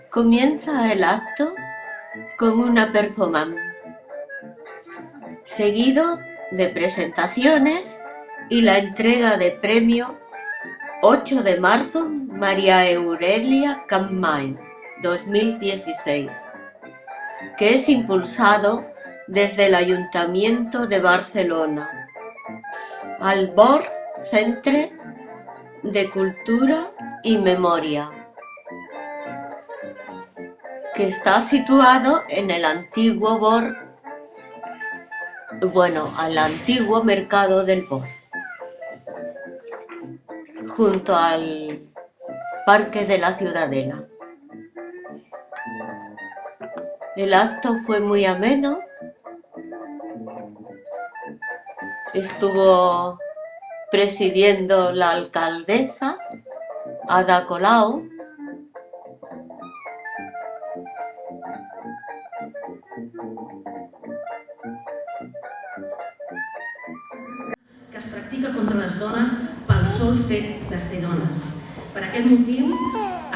Comienza el acto con una performance, seguido de presentaciones y la entrega de premio 8 de marzo María Aurelia Capmany 2016, que es impulsado desde el Ayuntamiento de Barcelona, al Born Centre de Cultura y Memoria, que está situado en el antiguo al antiguo mercado del Born, junto al Parque de la Ciudadela. El acto fue muy ameno. Estuvo presidiendo la alcaldesa Ada Colau. Que es practica contra les dones pel sol fet de ser dones. Per aquest motiu,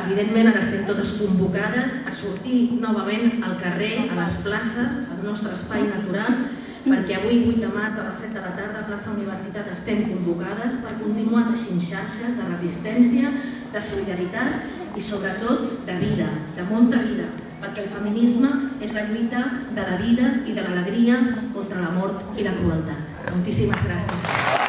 evidentment, ara estem totes convocades a sortir novament al carrer, a les places, al nostre espai natural, perquè avui, 8 de març, a les 7 de la tarda, a plaça Universitat, estem convocades per continuar teixint xarxes de resistència, de solidaritat i, sobretot, de vida, de molta vida, perquè el feminisme és la lluita de la vida i de l'alegria contra la mort i la crueltat. Moltíssimes gràcies.